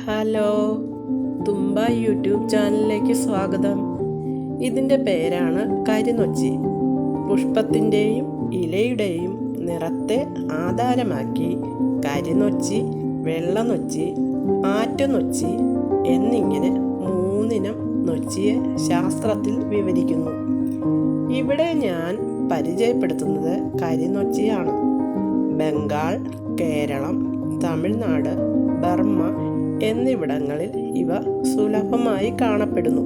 Hello, തുമ്പ YouTube ചാനലിലേക്ക് സ്വാഗതം. ഇതിൻ്റെ പേരാണ് കരിനൊച്ചി. പുഷ്പത്തിൻ്റെയും ഇലയുടെയും നിറത്തെ ആധാരമാക്കി കരിനൊച്ചി, വെള്ളനൊച്ചി, ആറ്റുനൊച്ചി എന്നിങ്ങനെ മൂന്നിനം നൊച്ചിയെ ശാസ്ത്രത്തിൽ വിവരിക്കുന്നു. ഇവിടെ ഞാൻ പരിചയപ്പെടുത്തുന്നത് കരിനൊച്ചിയാണ്. ബംഗാൾ, കേരളം, തമിഴ്നാട്, ബർമ്മ എന്നിവിടങ്ങളിൽ ഇവ സുലഭമായി കാണപ്പെടുന്നു.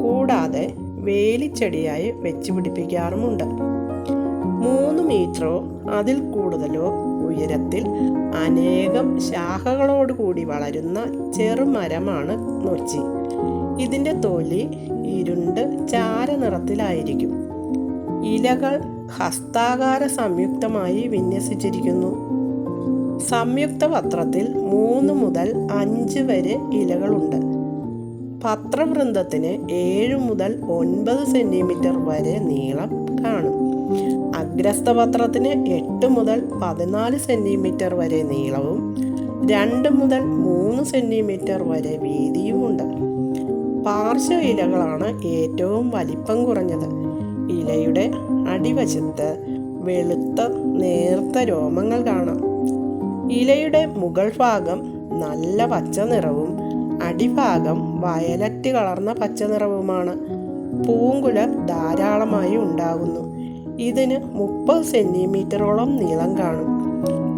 കൂടാതെ വേലിച്ചെടിയായി വെച്ച് പിടിപ്പിക്കാറുമുണ്ട്. 3 മീറ്ററോ അതിൽ കൂടുതലോ ഉയരത്തിൽ അനേകം ശാഖകളോടുകൂടി വളരുന്ന ചെറുമരമാണ് നൊച്ചി. ഇതിൻ്റെ തൊലി ഇരുണ്ട് ചാരനിറത്തിലായിരിക്കും. ഇലകൾ ഹസ്താകാര സംയുക്തമായി വിന്യസിച്ചിരിക്കുന്നു. സംയുക്ത പത്രത്തിൽ 3 മുതൽ 5 വരെ ഇലകളുണ്ട്. പത്രവൃന്ദത്തിന് 7 മുതൽ 9 സെൻറ്റിമീറ്റർ വരെ നീളം കാണും. അഗ്രസ്ത പത്രത്തിന് 8 മുതൽ 14 സെൻറ്റിമീറ്റർ വരെ നീളവും 2 മുതൽ 3 സെൻറ്റിമീറ്റർ വരെ വീതിയുമുണ്ട്. പാർശ്വ ഇലകളാണ് ഏറ്റവും വലിപ്പം കുറഞ്ഞത്. ഇലയുടെ അടിവശത്ത് വെളുത്ത നേർത്ത രോമങ്ങൾ കാണാം. ഇലയുടെ മുകൾ ഭാഗം നല്ല പച്ച നിറവും അടിഭാഗം വയലറ്റ് കളർന്ന പച്ച നിറവുമാണ്. പൂങ്കുല ധാരാളമായി ഉണ്ടാകുന്നു. ഇതിന് 30 സെൻറ്റിമീറ്ററോളം നീളം കാണും.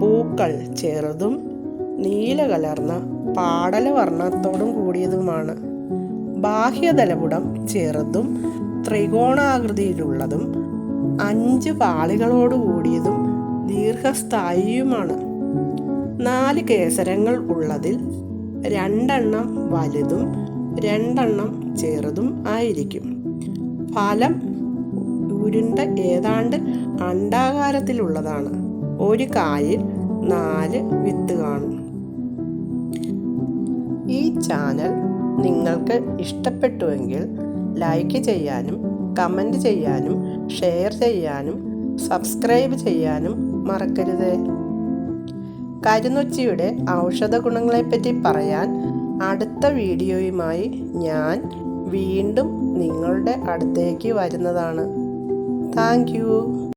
പൂക്കൾ ചെറുതും നീല കലർന്ന പാടലവർണ്ണത്തോടും കൂടിയതുമാണ്. ബാഹ്യതലപുടം ചെറുതും ത്രികോണാകൃതിയിലുള്ളതും 5 പാളികളോട് കൂടിയതും ദീർഘസ്ഥായിയുമാണ്. 4 കേസരങ്ങൾ ഉള്ളതിൽ 2 വലുതും 2 ചെറുതും ആയിരിക്കും. ഫലം ഉരുണ്ട ഏതാണ്ട് അണ്ഡാകാരത്തിലുള്ളതാണ്. ഒരു കായിൽ 4 വിത്ത് കാണും. ഈ ചാനൽ നിങ്ങൾക്ക് ഇഷ്ടപ്പെട്ടുവെങ്കിൽ ലൈക്ക് ചെയ്യാനും കമൻറ്റ് ചെയ്യാനും ഷെയർ ചെയ്യാനും സബ്സ്ക്രൈബ് ചെയ്യാനും മറക്കരുത്. കരിനൊച്ചിയുടെ ഔഷധ ഗുണങ്ങളെപ്പറ്റി പറയാൻ അടുത്ത വീഡിയോയുമായി ഞാൻ വീണ്ടും നിങ്ങളുടെ അടുത്തേക്ക് വരുന്നതാണ്. Thank you.